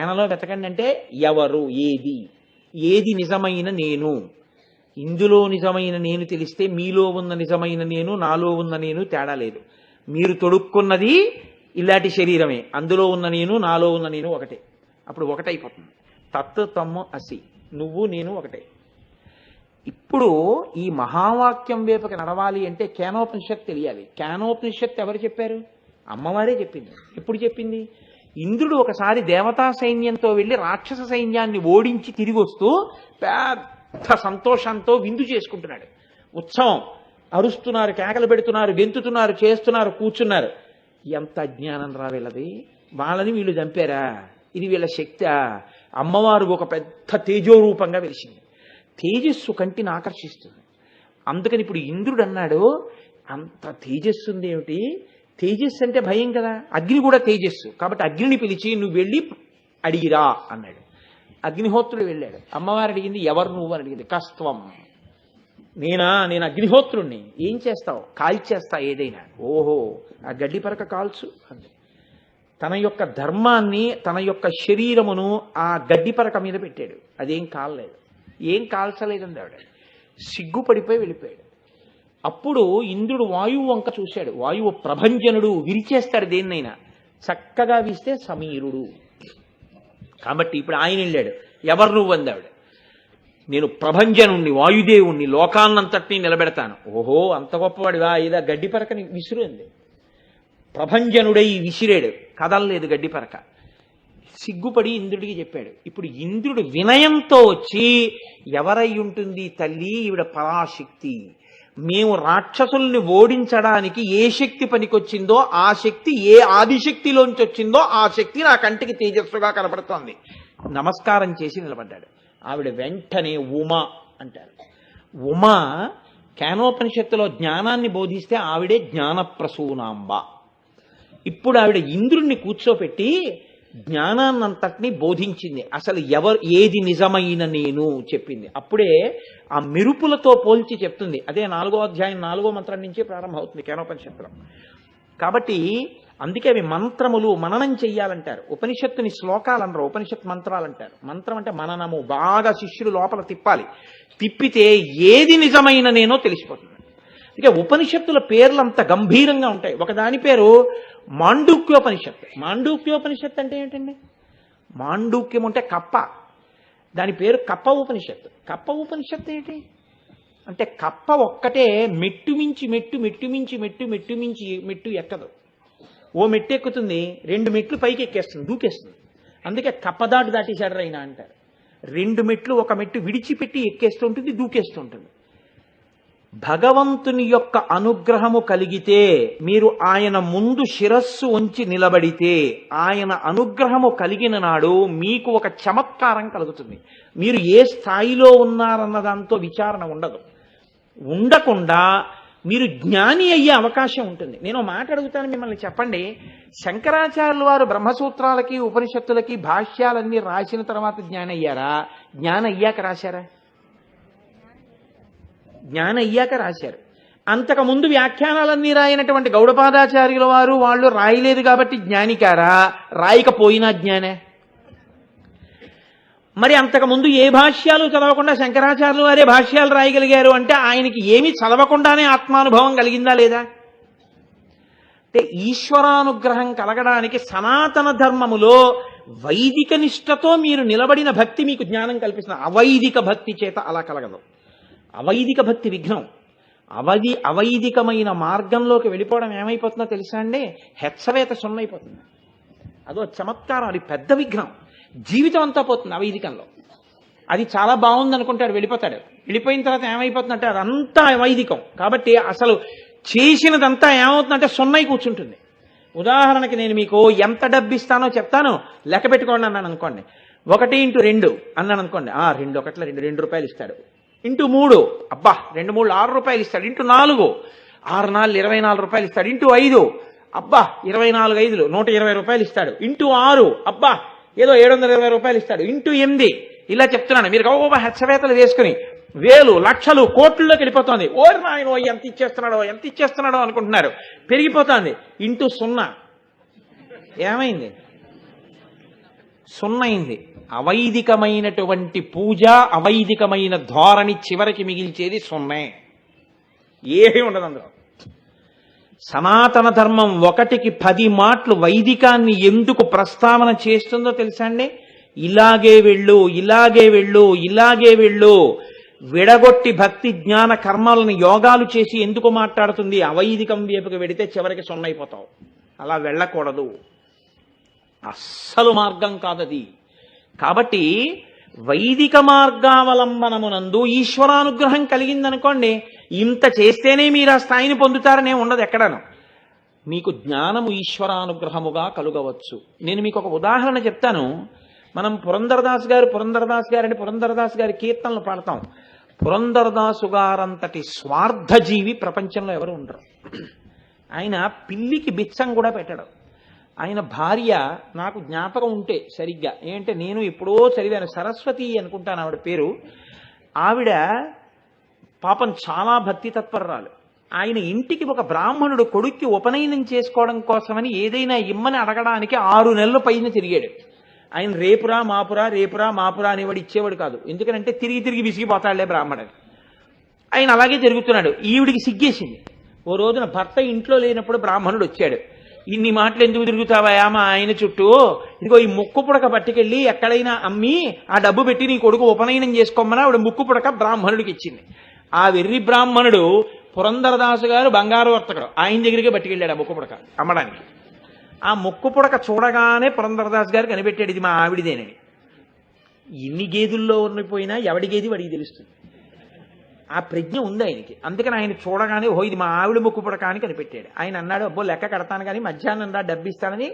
జ్ఞానంలో వెతకండి అంటే ఎవరు, ఏది, ఏది నిజమైన నేను, ఇందులో నిజమైన నేను తెలిస్తే మీలో ఉన్న నిజమైన నేను, నాలో ఉన్న నేను తేడా లేదు. మీరు తొడుక్కున్నది ఇలాంటి శరీరమే, అందులో ఉన్న నేను, నాలో ఉన్న నేను ఒకటే. అప్పుడు ఒకటైపోతుంది. తత్ తమ్ అసి, నువ్వు నేను ఒకటే. ఇప్పుడు ఈ మహావాక్యం వైపుకి నడవాలి అంటే కేనోపనిషత్ తెలియాలి. కేనోపనిషత్ ఎవరు చెప్పారు? అమ్మవారే చెప్పింది. ఎప్పుడు చెప్పింది? ఇంద్రుడు ఒకసారి దేవతా సైన్యంతో వెళ్ళి రాక్షస సైన్యాన్ని ఓడించి తిరిగి వస్తూ పెద్ద సంతోషంతో విందు చేసుకుంటున్నాడు. ఉత్సవం, అరుస్తున్నారు, కేకలు పెడుతున్నారు, గెంతుతున్నారు, చేస్తున్నారు, కూర్చున్నారు. ఎంత అజ్ఞానం రా వీళ్ళది! వాళ్ళని వీళ్ళు చంపారా? ఇది వీళ్ళ శక్తా? అమ్మవారు ఒక పెద్ద తేజోరూపంగా వెలిసింది. తేజస్సు కంటిని ఆకర్షిస్తుంది. అందుకని ఇప్పుడు ఇంద్రుడు అన్నాడు, అంత తేజస్సు ఉంది ఏమిటి? తేజస్సు అంటే భయం కదా, అగ్ని కూడా తేజస్సు. కాబట్టి అగ్నిని పిలిచి నువ్వు వెళ్ళి అడిగిరా అన్నాడు. అగ్నిహోత్రుడు వెళ్ళాడు. అమ్మవారు అడిగింది, ఎవరు నువ్వు అని అడిగింది. కస్త్వం, నేను అగ్నిహోత్రుణ్ణి. ఏం చేస్తావు? కాల్చేస్తా ఏదైనా. ఓహో, ఆ గడ్డి పరక కాల్చు అంది. తన యొక్క ధర్మాన్ని, తన యొక్క శరీరమును ఆ గడ్డి పరక మీద పెట్టాడు. అదేం కాలలేదు, ఏం కాల్చలేదండి ఆవిడ. సిగ్గుపడిపోయి వెళ్ళిపోయాడు. అప్పుడు ఇంద్రుడు వాయువు వంక చూశాడు. వాయువు ప్రభంజనుడు, విరిచేస్తాడు దేన్నైనా. చక్కగా వీస్తే సమీరుడు. కాబట్టి ఇప్పుడు ఆయన వెళ్ళాడు. ఎవరు నువ్వు అందావిడ. నేను ప్రభంజనుణ్ణి, వాయుదేవుణ్ణి, లోకాన్నంతటినీ నిలబెడతాను. ఓహో, అంత గొప్పవాడివా? ఇలా గడ్డి పరకని విసురు అంది. ప్రభంజనుడై విసిరాడు, కదలలేదు గడ్డి పరక. సిగ్గుపడి ఇంద్రుడికి చెప్పాడు. ఇప్పుడు ఇంద్రుడు వినయంతో వచ్చి, ఎవరై ఉంటుంది తల్లి, ఈవిడ పరాశక్తి. మేము రాక్షసుల్ని ఓడించడానికి ఏ శక్తి పనికొచ్చిందో ఆ శక్తి, ఏ ఆదిశక్తిలోంచి వచ్చిందో ఆ శక్తి నా కంటికి తేజస్సుగా కనపడుతోంది. నమస్కారం చేసి నిలబడ్డాడు. ఆవిడ వెంటనే ఉమా అంటారు. ఉమా కేనోపనిషత్తులో జ్ఞానాన్ని బోధిస్తే ఆవిడే జ్ఞానప్రసూనాంబ. ఇప్పుడు ఆవిడ ఇంద్రుణ్ణి కూర్చోపెట్టి జ్ఞానాన్నంతటినీ బోధించింది. అసలు ఏది నిజమైన నేను చెప్పింది. అప్పుడే ఆ మెరుపులతో పోల్చి చెప్తుంది. అదే 4వ అధ్యాయం 4వ మంత్రం నుంచే ప్రారంభమవుతుంది కేనోపనిషత్తులో. కాబట్టి అందుకే అవి మంత్రములు, మననం చెయ్యాలంటారు. ఉపనిషత్తుని శ్లోకాలు అనరు, ఉపనిషత్ మంత్రాలు అంటారు. మంత్రం అంటే మననము. బాగా శిష్యులు లోపల తిప్పాలి. తిప్పితే ఏది నిజమైన నేనో తెలిసిపోతుంది. ఇక ఉపనిషత్తుల పేర్లు అంత గంభీరంగా ఉంటాయి. ఒకదాని పేరు మాండూక్యోపనిషత్. మాండూక్యోపనిషత్ అంటే ఏంటండి? మాండూక్యం అంటే కప్ప. దాని పేరు కప్ప ఉపనిషత్తు. కప్ప ఉపనిషత్తు ఏంటి అంటే, కప్ప ఒక్కటే మెట్టు మించి మెట్టు, మెట్టు మించి మెట్టు, మెట్టు మించి మెట్టు ఎక్కదు. ఓ మెట్టు ఎక్కుతుంది, 2 మెట్లు పైకి ఎక్కేస్తుంది, దూకేస్తుంది. అందుకే కప్పదాటు దాటేశాడు అయినా అంటారు. 2 మెట్లు, ఒక మెట్టు విడిచిపెట్టి ఎక్కేస్తూ ఉంటుంది, దూకేస్తూ ఉంటుంది. భగవంతుని యొక్క అనుగ్రహము కలిగితే, మీరు ఆయన ముందు శిరస్సు ఉంచి నిలబడితే, ఆయన అనుగ్రహము కలిగిన నాడు మీకు ఒక చమత్కారం కలుగుతుంది. మీరు ఏ స్థాయిలో ఉన్నారన్న దాంతో విచారణ ఉండదు. ఉండకుండా మీరు జ్ఞాని అయ్యే అవకాశం ఉంటుంది. నేను మాట అడుగుతాను మిమ్మల్ని, చెప్పండి, శంకరాచార్యుల వారు బ్రహ్మసూత్రాలకి, ఉపనిషత్తులకి భాష్యాలన్నీ రాసిన తర్వాత జ్ఞాని అయ్యారా? జ్ఞానం అయ్యాక రాశారా? జ్ఞానం అయ్యాక రాశారు. అంతకుముందు వ్యాఖ్యానాలన్నీ రాయినటువంటి గౌడపాదాచార్యుల వారు వాళ్ళు రాయలేదు కాబట్టి జ్ఞానికారా? రాయకపోయినా జ్ఞానే. మరి అంతకుముందు ఏ భాష్యాలు చదవకుండా శంకరాచార్యుల వారే భాష్యాలు రాయగలిగారు అంటే ఆయనకి ఏమీ చదవకుండానే ఆత్మానుభవం కలిగిందా లేదా? అంటే ఈశ్వరానుగ్రహం కలగడానికి సనాతన ధర్మములో వైదిక నిష్ఠతో మీరు నిలబడిన భక్తి మీకు జ్ఞానం కల్పిస్తుంది. అవైదిక భక్తి చేత అలా కలగదు. అవైదిక భక్తి విఘ్నం. అవైదికమైన మార్గంలోకి వెళ్ళిపోవడం ఏమైపోతుందో తెలుసా అండి? హెచ్చవేత సున్నైపోతుంది. అదో చమత్కారం, అది పెద్ద విఘ్నం. జీవితం అంతా పోతుంది అవైదికంలో. అది చాలా బాగుంది అనుకుంటాడు, వెళ్ళిపోతాడు. వెళ్ళిపోయిన తర్వాత ఏమైపోతుందంటే అదంతా అవైదికం. కాబట్టి అసలు చేసినదంతా ఏమవుతుందంటే సున్నై కూర్చుంటుంది. ఉదాహరణకి నేను మీకు ఎంత డబ్బు ఇస్తానో చెప్తాను, లెక్క పెట్టుకోండి అన్నాను అనుకోండి. 1x2 అన్నాను అనుకోండి. 2 1 2 రూపాయలు ఇస్తాడు. x3, అబ్బా 2 3 6 రూపాయలు ఇస్తాడు. x4 6 4 24 రూపాయలు ఇస్తాడు. x5 అబ్బా 24 5 120 రూపాయలు ఇస్తాడు. x6 అబ్బా ఏదో 720 రూపాయలు ఇస్తాడు. x8 ఇలా చెప్తున్నాను. మీరు గౌరవ హెచ్చవేతలు వేసుకుని వేలు, లక్షలు, కోట్లలోకి వెళ్ళిపోతుంది. ఓరి నాయనో ఎంత ఇచ్చేస్తున్నాడో అనుకుంటున్నారు. పెరిగిపోతుంది. x0 ఏమైంది? సున్నైంది. అవైదికమైనటువంటి పూజ, అవైదికమైన ధోరణి చివరికి మిగిల్చేది సున్నే. ఏమీ ఉండదు అందులో. సనాతన ధర్మం 1కి 10 మాటలు వైదికాన్ని ఎందుకు ప్రస్తావన చేస్తుందో తెలుసా అండి? ఇలాగే వెళ్ళు, ఇలాగే వెళ్ళు, ఇలాగే వెళ్ళు, విడగొట్టి భక్తి జ్ఞాన కర్మలను యోగాలు చేసి ఎందుకు మాట్లాడుతుంది? అవైదికం వైపుకి వెడితే చివరికి సొన్నైపోతావు. అలా వెళ్ళకూడదు, అస్సలు మార్గం కాదది. కాబట్టి వైదిక మార్గావలంబనమునందు ఈశ్వరానుగ్రహం కలిగిందనుకోండి, ఇంత చేస్తేనే మీరు ఆ స్థాయిని పొందుతారనే ఉండదు ఎక్కడను. మీకు జ్ఞానము ఈశ్వరానుగ్రహముగా కలుగవచ్చు. నేను మీకు ఒక ఉదాహరణ చెప్తాను. మనం పురంధరదాస్ గారు అని పురంధరదాస్ గారి కీర్తనలు పాడతాం. పురంధరదాసు గారంతటి స్వార్థజీవి ప్రపంచంలో ఎవరు ఉండరు. ఆయన పిల్లికి బిచ్చం కూడా పెట్టడు. ఆయన భార్య, నాకు జ్ఞాపకం ఉంటే సరిగ్గా, ఏంటంటే నేను ఎప్పుడో చదివాను, సరస్వతి అనుకుంటాను ఆవిడ పేరు. ఆవిడ పాపం చాలా భక్తి తత్పరురాలు. ఆయన ఇంటికి ఒక బ్రాహ్మణుడు కొడుక్కి ఉపనయనం చేసుకోవడం కోసమని ఏదైనా ఇమ్మని అడగడానికి 6 నెలల పైన తిరిగాడు. ఆయన రేపురా మాపురా అనేవాడు, ఇచ్చేవాడు కాదు. ఎందుకంటే తిరిగి విసిగిపోతాడులే బ్రాహ్మణుడు. ఆయన అలాగే తిరుగుతున్నాడు. ఈవిడికి సిగ్గేసింది. ఓ రోజున భర్త ఇంట్లో లేనప్పుడు బ్రాహ్మణుడు వచ్చాడు. ఇన్ని మాటలు ఎందుకు తిరుగుతావా మా ఆయన చుట్టూ? ఇదిగో ఈ ముక్కు పుడక పట్టుకెళ్ళి ఎక్కడైనా అమ్మి ఆ డబ్బు పెట్టి నీ కొడుకు ఉపనయనం చేసుకోమని ఆవిడ ముక్కు పుడక బ్రాహ్మణుడికి ఇచ్చింది. ఆ వెర్రి బ్రాహ్మణుడు పురంధరదాసు గారు బంగారు వర్తకుడు, ఆయన దగ్గరికి పట్టుకెళ్ళాడు ఆ ముక్కు పుడక అమ్మడానికి. ఆ ముక్కు పుడక చూడగానే పురంధరదాస్ గారు కనిపెట్టాడు, ఇది మా ఆవిడిదేనని. ఇన్ని గేదుల్లో ఉండిపోయినా ఎవడి గేది వాడికి తెలుస్తుంది. ఆ ప్రజ్ఞ ఉంది ఆయనకి. అందుకని ఆయన చూడగానే ఓ ఇది మా ఆవిడ ముక్కు పుడక అని కనిపెట్టాడు. ఆయన అన్నాడు, అబ్బో లెక్క కడతాను కానీ మధ్యాహ్నం రా డబ్బిస్తానని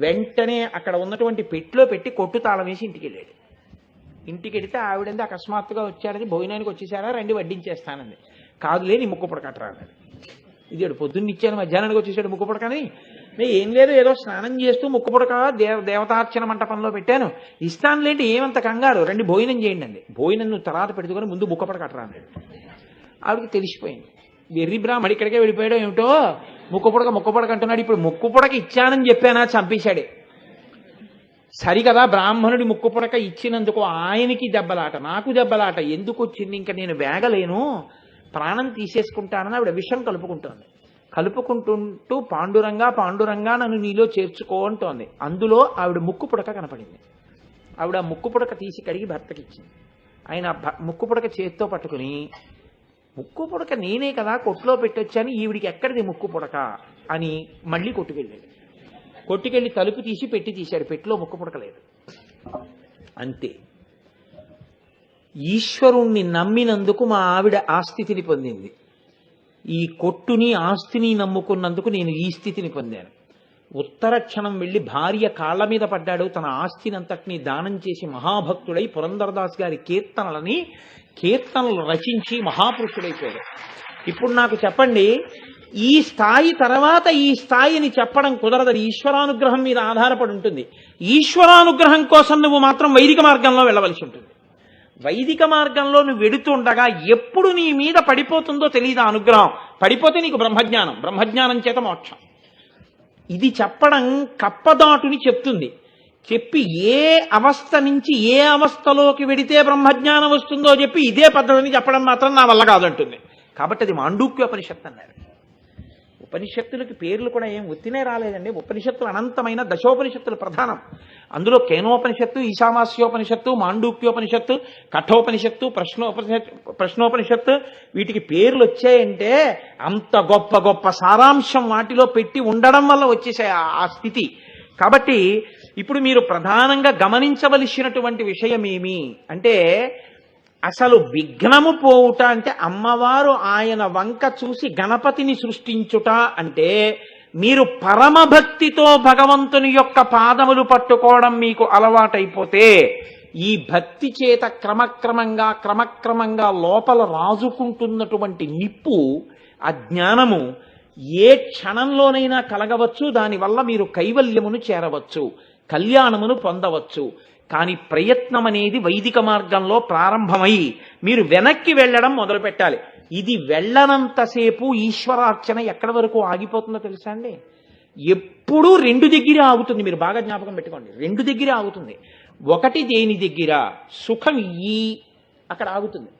వెంటనే అక్కడ ఉన్నటువంటి పెట్టులో పెట్టి కొట్టు తాళం వేసి ఇంటికి వెళ్ళాడు. ఇంటికి వెడితే ఆవిడంది అకస్మాత్తుగా వచ్చాడని, భోజనానికి వచ్చేసారా, రండి వడ్డించేస్తానంది. కాదులే నీ ముక్కు పుడకట్రా అన్నాడు. ఇది పొద్దున్న ఇచ్చాను, మధ్యాహ్నానికి వచ్చేసాడు ముక్కు పుడకని. ఏం లేదు, ఏదో స్నానం చేస్తూ ముక్కు పుడక దేవతార్చన మంటపంలో పెట్టాను, ఇస్తానులేంటి, ఏమంత కంగారు, రండి భోజనం చేయండి అండి. భోజనం నువ్వు తర్వాత పెట్టుకొని ముందు ముక్కు పుడకట్రా అన్నాడు. ఆవిడకి తెలిసిపోయింది, వెర్రి బ్రాహ్మడి ఇక్కడికే వెళ్ళిపోయాడో ఏమిటో, ముక్కు పుడక అంటున్నాడు. ఇప్పుడు ముక్కు పుడక ఇచ్చానని చెప్పానా, చంపేశాడే. సరికదా, బ్రాహ్మణుడి ముక్కు పుడక ఇచ్చినందుకు ఆయనకి దెబ్బలాట, నాకు దెబ్బలాట ఎందుకు వచ్చింది? ఇంకా నేను వేగలేను, ప్రాణం తీసేసుకుంటానని ఆవిడ విషం కలుపుకుంటూ పాండురంగా నన్ను నీలో చేర్చుకో అంటోంది. అందులో ఆవిడ ముక్కు పుడక కనపడింది. ఆవిడ ముక్కు పుడక తీసి కడిగి భర్తకి ఇచ్చింది. ఆయన ముక్కు పుడక చేత్తో పట్టుకుని, ముక్కు పుడక నేనే కదా కొట్లో పెట్టొచ్చాను, ఈవిడికి ఎక్కడిది ముక్కు పుడక అని మళ్ళీ కొట్టుకెళ్ళి తలుపు తీసి పెట్టి తీశాడు. పెట్టిలో ముక్కు పుడక లేదు. అంతే. ఈశ్వరుణ్ణి నమ్మినందుకు మా ఆవిడ ఆ స్థితిని పొందింది. ఈ కొట్టుని ఆస్తిని నమ్ముకున్నందుకు నేను ఈ స్థితిని పొందాను. ఉత్తర క్షణం వెళ్లి భార్య కాళ్ల మీద పడ్డాడు. తన ఆస్తినంతటినీ దానం చేసి మహాభక్తుడై పురంధరదాస్ గారి కీర్తనలు రచించి మహాపురుషుడైపోయాడు. ఇప్పుడు నాకు చెప్పండి, ఈ స్థాయి తర్వాత ఈ స్థాయిని చెప్పడం కుదరదు. ఈశ్వరానుగ్రహం మీద ఆధారపడి ఉంటుంది. ఈశ్వరానుగ్రహం కోసం నువ్వు మాత్రం వైదిక మార్గంలో వెళ్ళవలసి ఉంటుంది. వైదిక మార్గంలో నువ్వు వెడుతుండగా ఎప్పుడు నీ మీద పడిపోతుందో తెలియదు అనుగ్రహం. పడిపోతే నీకు బ్రహ్మజ్ఞానం చేత మోక్షం. ఇది చెప్పడం కప్పదాటుని చెప్తుంది. చెప్పి ఏ అవస్థ నుంచి ఏ అవస్థలోకి వెడితే బ్రహ్మజ్ఞానం వస్తుందో చెప్పి ఇదే పద్ధతిని చెప్పడం మాత్రం నా వల్ల కాదంటుంది. కాబట్టి అది మాండూక్యోపనిషత్తు అన్నారు. ఉపనిషత్తులకి పేర్లు కూడా ఏం ఒత్తినే రాలేదండి. ఉపనిషత్తులు అనంతమైన దశోపనిషత్తులు ప్రధానం. అందులో కేనోపనిషత్తు, ఈశావాస్యోపనిషత్తు, మాండూక్యోపనిషత్తు, కఠోపనిషత్తు, ప్రశ్నోపనిషత్తు, వీటికి పేర్లు వచ్చాయంటే అంత గొప్ప సారాంశం వాటిలో పెట్టి ఉండడం వల్ల వచ్చేసాయి ఆ స్థితి. కాబట్టి ఇప్పుడు మీరు ప్రధానంగా గమనించవలసినటువంటి విషయం ఏమి అంటే, అసలు విఘ్నము పోవుట అంటే అమ్మవారు ఆయన వంక చూసి గణపతిని సృష్టించుట అంటే, మీరు పరమభక్తితో భగవంతుని యొక్క పాదములు పట్టుకోవడం మీకు అలవాటైపోతే, ఈ భక్తి చేత క్రమక్రమంగా లోపల రాజుకుంటున్నటువంటి నిప్పు, ఆ జ్ఞానము ఏ క్షణంలోనైనా కలగవచ్చు. దానివల్ల మీరు కైవల్యమును చేరవచ్చు, కళ్యాణమును పొందవచ్చు. కానీ ప్రయత్నం అనేది వైదిక మార్గంలో ప్రారంభమై మీరు వెనక్కి వెళ్ళడం మొదలు పెట్టాలి. ఇది వెళ్ళనంతసేపు ఈశ్వరార్చన ఎక్కడి వరకు ఆగిపోతుందో తెలుసా అండి? ఎప్పుడూ 2 దగ్గరే ఆగుతుంది. మీరు బాగా జ్ఞాపకం పెట్టుకోండి, 2 దగ్గరే ఆగుతుంది. ఒకటి దేని దగ్గర సుఖం ఇయ్యి, అక్కడ ఆగుతుంది.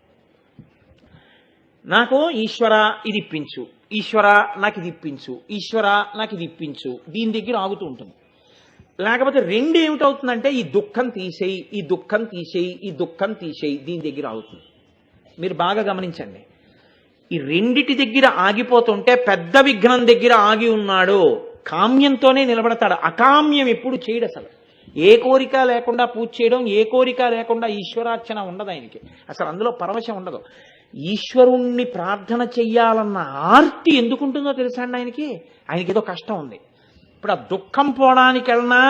నాకు ఈశ్వర ఇది ఇప్పించు, ఈశ్వర నాకు ఇది ఇప్పించు, ఈశ్వర నాకు ఇది ఇప్పించు, దీని దగ్గర ఆగుతూ ఉంటుంది. లేకపోతే రెండు ఏమిటవుతుందంటే ఈ దుఃఖం తీసేయి, ఈ దుఃఖం తీసేయి, ఈ దుఃఖం తీసేయి, దీని దగ్గర ఆగుతుంది. మీరు బాగా గమనించండి, ఈ రెండిటి దగ్గర ఆగిపోతుంటే పెద్ద విఘ్నం దగ్గర ఆగి ఉన్నాడు, కామ్యంతోనే నిలబడతాడు. అకామ్యం ఎప్పుడు చేయడు. అసలు ఏ కోరిక లేకుండా పూజ చేయడం, ఏ కోరిక లేకుండా ఈశ్వరార్చన ఉండదు ఆయనకి. అసలు అందులో పరవశం ఉండదు. ఈశ్వరుణ్ణి ప్రార్థన చెయ్యాలన్న ఆర్తి ఎందుకుంటుందో తెలుసా అండి ఆయనకి ఏదో కష్టం ఉంది. ఇప్పుడు ఆ దుఃఖం పోవడానికి వెళ్ళినా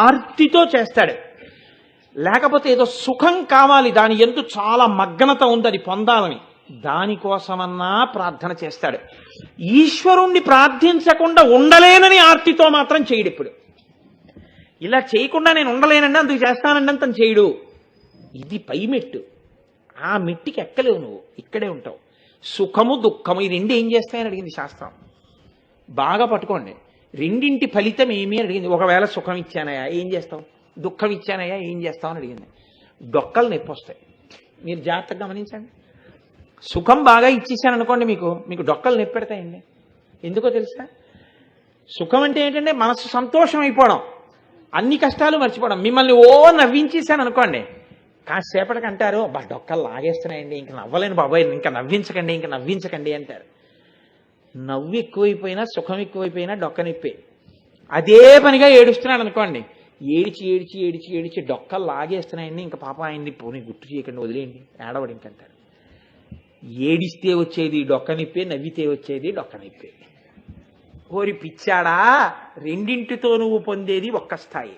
ఆర్తితో చేస్తాడు. లేకపోతే ఏదో సుఖం కావాలి, దాని ఎందు చాలా మగ్నత ఉంది, అది పొందాలని, దానికోసమన్నా ప్రార్థన చేస్తాడు. ఈశ్వరుణ్ణి ప్రార్థించకుండా ఉండలేనని ఆర్తితో మాత్రం చేయడు. ఇప్పుడు ఇలా చేయకుండా నేను ఉండలేనండి అందుకు చేస్తానండి అని తను చేయడు. ఇది పై మెట్టు. ఆ మెట్టికి ఎక్కలేవు, నువ్వు ఇక్కడే ఉంటావు. సుఖము దుఃఖము ఈ రెండు ఏం చేస్తాయని అడిగింది శాస్త్రం. బాగా పట్టుకోండి. రెండింటి ఫలితం ఏమీ అని అడిగింది. ఒకవేళ సుఖం ఇచ్చానయా ఏం చేస్తావు, దుఃఖం ఇచ్చానయా ఏం చేస్తావు అని అడిగింది. డొక్కలు నొప్పి వస్తాయి. మీరు జాగ్రత్తగా గమనించండి. సుఖం బాగా ఇచ్చేసాను అనుకోండి, మీకు డొక్కలు నొప్పి పెడతాయండి. ఎందుకో తెలుసా? సుఖం అంటే ఏంటంటే మనసు సంతోషం అయిపోవడం, అన్ని కష్టాలు మర్చిపోవడం. మిమ్మల్ని నవ్వించేసాను అనుకోండి, కాసేపటికి అంటారు డొక్కలు లాగేస్తున్నాయండి, ఇంక నవ్వలేను బాబాయ్, ఇంకా నవ్వించకండి అంటారు. నవ్వు ఎక్కువైపోయినా సుఖం ఎక్కువైపోయినా డొక్క నొప్పి. అదే పనిగా ఏడుస్తున్నాడు అనుకోండి, ఏడిచి డొక్కలు లాగేస్తున్నాయండి, ఇంకా పాప ఆయన్ని పోనీ గుర్తు చేయకండి, వదిలేయండి, ఏడవడు ఇంకంటారు. ఏడిస్తే వచ్చేది డొక్క నొప్పి, నవ్వితే వచ్చేది డొక్క నొప్పి. ఓరి పిచ్చాడా, రెండింటితో నువ్వు పొందేది ఒక్క స్థాయి.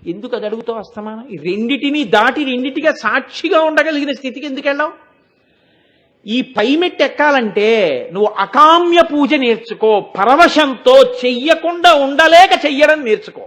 ఎందుకు అది అడుగుతావు అస్తమానం? ఈ రెండిటిని దాటి రెండిటిగా సాక్షిగా ఉండగలిగిన స్థితికి ఎందుకు వెళ్ళావు? ఈ పైమెట్టు ఎక్కాలంటే నువ్వు అకామ్య పూజ నేర్చుకో, పరవశంతో చెయ్యకుండా ఉండలేక చెయ్యడం నేర్చుకో.